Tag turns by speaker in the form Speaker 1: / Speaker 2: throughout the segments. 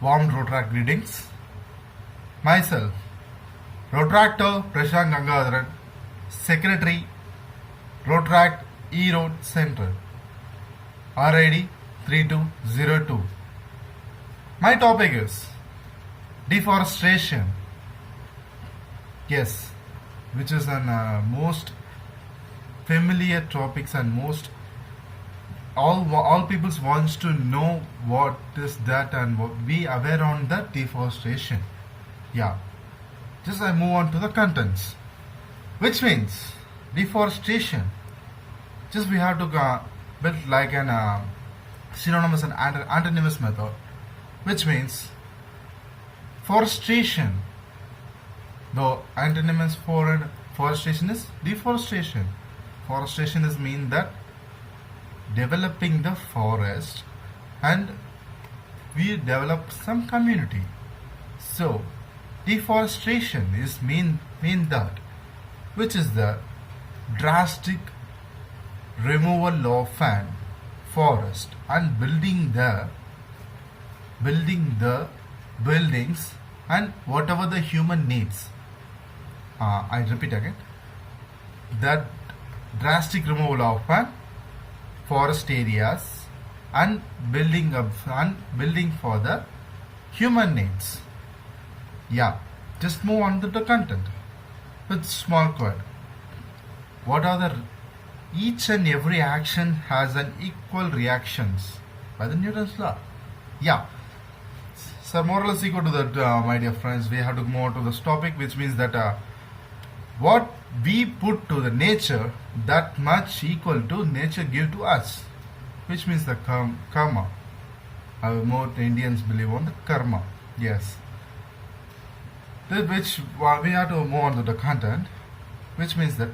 Speaker 1: Warm Rotaract greetings. Myself, Rotaractor Prashant Gangadharan, Secretary, Rotaract E-Road Center, RID 3202. My topic is deforestation. Yes, which is an most familiar topics and most all people wants to know what is that and be aware on the deforestation. Yeah, just I move on to the contents, which means deforestation. Just we have to build like an synonymous and antonymous method, which means forestation. The antonymous for forestation is deforestation. Forestation is mean that developing the forest and we develop some community. So deforestation is mean that, which is the drastic removal of an forest and building the buildings and whatever the human needs. I repeat again, that drastic removal of an forest areas and building for the human needs. Yeah, just move on to the content with small quote. What are the each and every action has an equal reactions by the Newton's law. Yeah, so more or less equal to that, my dear friends. We have to move on to this topic, which means that what we put to the nature, that much equal to nature give to us, which means the karma. More Indians believe on the karma. Yes, which we have to move on to the content, which means that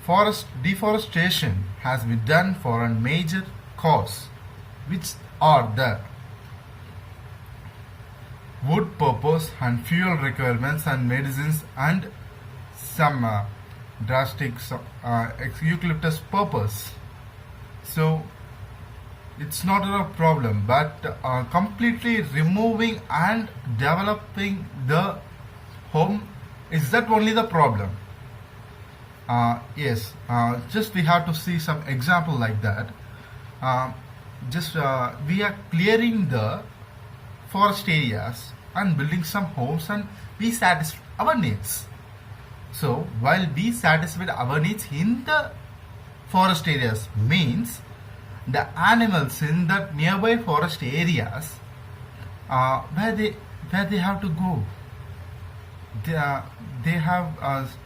Speaker 1: forest deforestation has been done for a major cause, which are the wood purpose and fuel requirements and medicines and some drastic eucalyptus purpose. So it's not a problem, but completely removing and developing the home, is that only the problem? Yes, just we have to see some example like that. We are clearing the forest areas and building some homes and we satisfy our needs. So while we satisfy our needs in the forest areas means the animals in the nearby forest areas, where they have to go, they have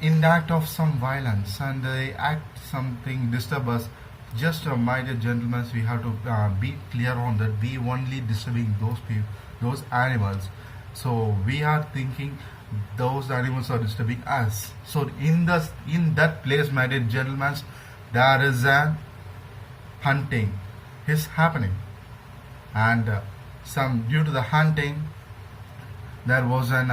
Speaker 1: in act of some violence and they act something disturb us. Just my dear gentlemen, we have to be clear on that. We only disturbing those animals. So we are thinking those animals are disturbing us. So in that place, my dear gentlemen, there is a hunting is happening, and some due to the hunting, there was an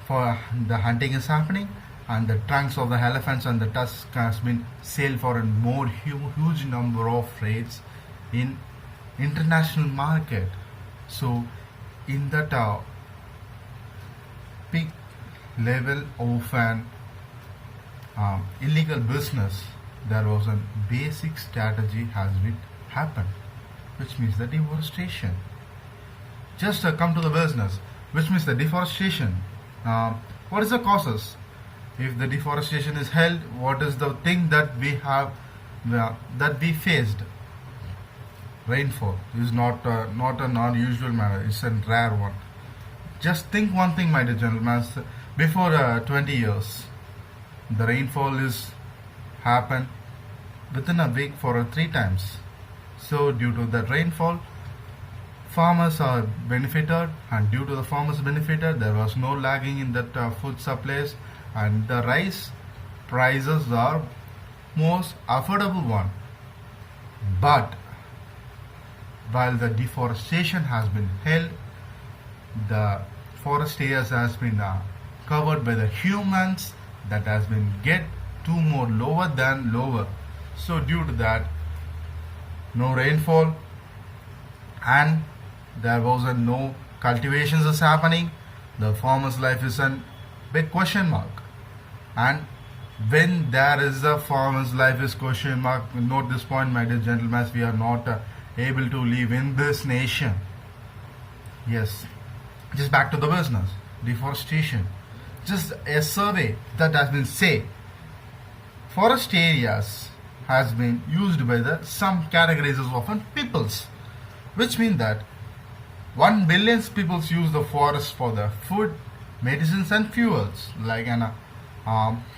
Speaker 1: for the hunting is happening, and the trunks of the elephants and the tusks has been sold for a more huge number of rates in international market. So in that peak level of an illegal business, there was a basic strategy has been happened, which means the deforestation. Just come to the business, which means the deforestation. What is the causes? If the deforestation is held, what is the thing that we have that we faced? Rainfall is not an unusual matter. It's a rare one. Just think one thing, my dear gentlemen. Before 20 years, the rainfall is happened within a week for 3 times. So due to the rainfall, farmers are benefited, and due to the farmers benefited, there was no lagging in that food supplies, and the rice prices are most affordable one. But while the deforestation has been held, the forest areas has been covered by the humans, that has been get too more lower than lower. So due to that, no rainfall, and there was a no cultivations is happening. The farmer's life is a big question mark. And when there is a farmer's life is question mark, note this point, my dear gentlemen, we are not able to live in this nation. Yes, just back to the business. Deforestation. Just a survey that has been say forest areas has been used by the some categories of often peoples, which mean that 1 billion people use the forest for the food, medicines and fuels, like an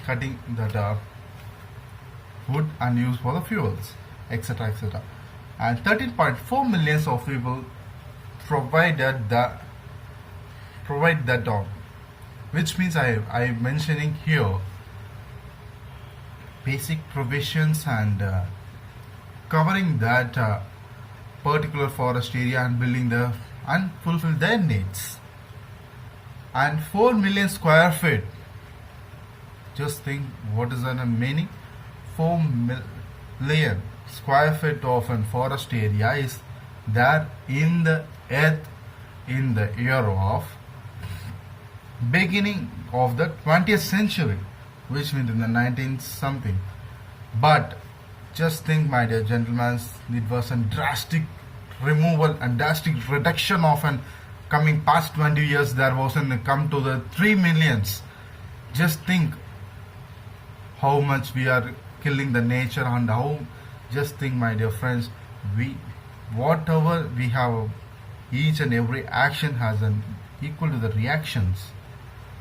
Speaker 1: cutting that wood and use for the fuels, etc., etc. And 13.4 millions of people provide that which means I mentioning here basic provisions and covering that particular forest area and building the and fulfill their needs. And 4 million square feet, just think what is the meaning. 4 million square feet of a forest area is there in the earth in the year of beginning of the 20th century, which means in the 19th something. But just think, my dear gentlemen, it was a drastic removal and drastic reduction of an coming past 20 years. There was an come to the 3 millions. Just think how much we are killing the nature and how. Just think, my dear friends, we whatever we have, each and every action has an equal to the reactions.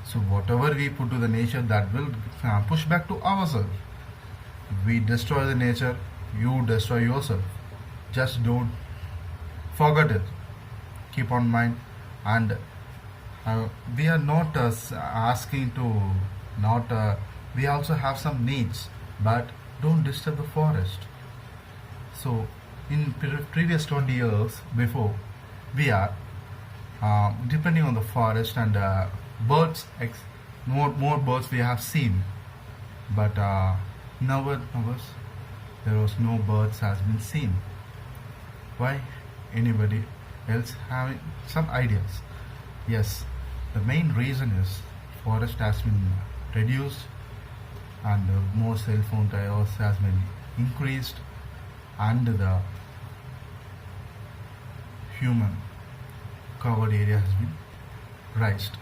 Speaker 1: So whatever we put to the nature, that will push back to ourselves. We destroy the nature, you destroy yourself. Just don't forget it. Keep on mind. And we are not asking to not. We also have some needs, but don't disturb the forest. So in previous 20 years before, we are depending on the forest and birds. More birds we have seen, but nowadays there was no birds has been seen. Why? Anybody else having some ideas? Yes, the main reason is forest has been reduced and more cell phone towers has been increased and the human covered area has been raised.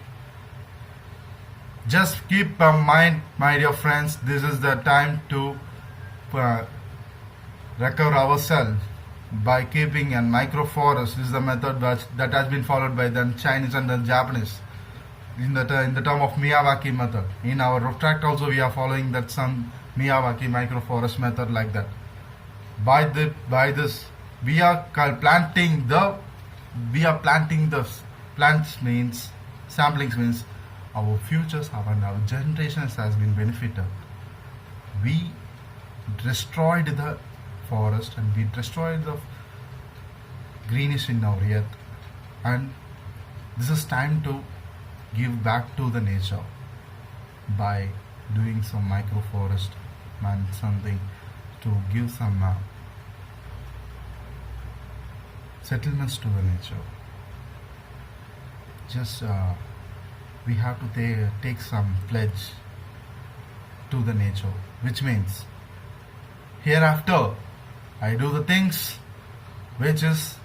Speaker 1: Just keep in mind, my dear friends, this is the time to recover ourselves by keeping a microforest. This is the method that has been followed by the Chinese and the Japanese in the term of Miyawaki method. In our tract also we are following that some Miyawaki microforest method like that. By this we are planting the plants means samplings means our futures and our generations has been benefited. We destroyed the forest and we destroyed the greenish in our earth, and this is time to give back to the nature by doing some microforest and something to give some settlements to the nature. Just we have to take some pledge to the nature, which means hereafter I do the things which is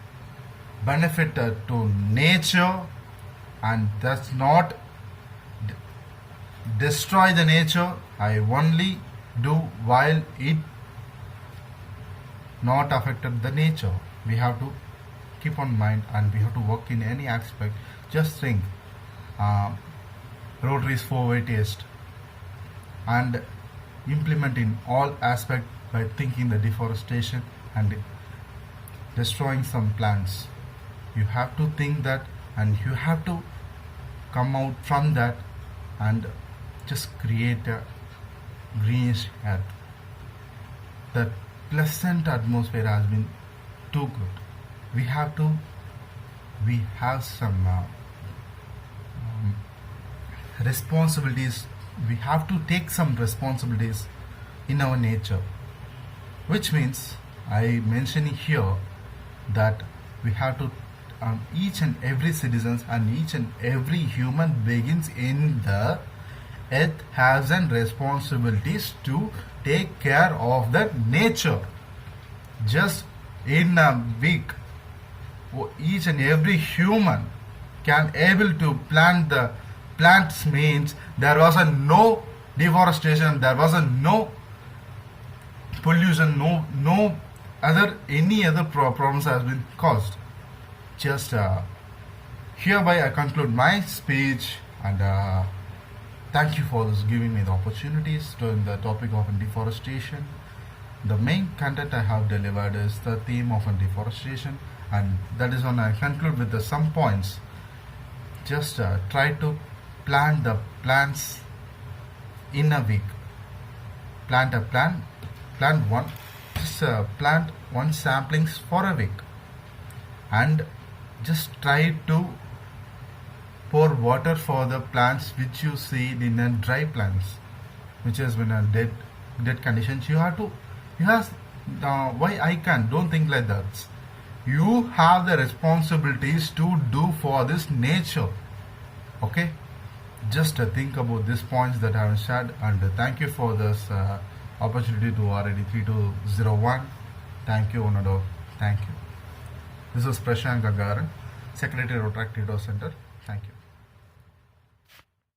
Speaker 1: benefited to nature and does not destroy the nature. I only do while it not affected the nature. We have to keep on mind and we have to work in any aspect. Just think, Rotary's 4-way test and implement in all aspect by thinking the deforestation and destroying some plants. You have to think that and you have to come out from that and just create a greenish earth. The pleasant atmosphere has been too good. We have some responsibilities. We have to take some responsibilities in our nature, which means I mention here that we have to each and every citizens and each and every human begins in the earth has an responsibilities to take care of the nature. Just in a week, each and every human can able to plant the plants, means there was a no deforestation, there was a no pollution, no other any other problems has been caused. Just hereby I conclude my speech, and thank you for this giving me the opportunities to in the topic of deforestation. The main content I have delivered is the theme of deforestation, and that is when I conclude with some points. Just try to plant the plants in a week. Plant one, just plant one saplings for a week, and just try to pour water for the plants which you see in a dry plants, which has been a dead conditions. You have why I can don't think like that. You have the responsibilities to do for this nature. Okay, just think about these points that I have shared, and thank you for this opportunity to already 3201. Thank you, Onado. Thank you. This is Prashant Gagaran, Secretary of Rotary Center. Thank you.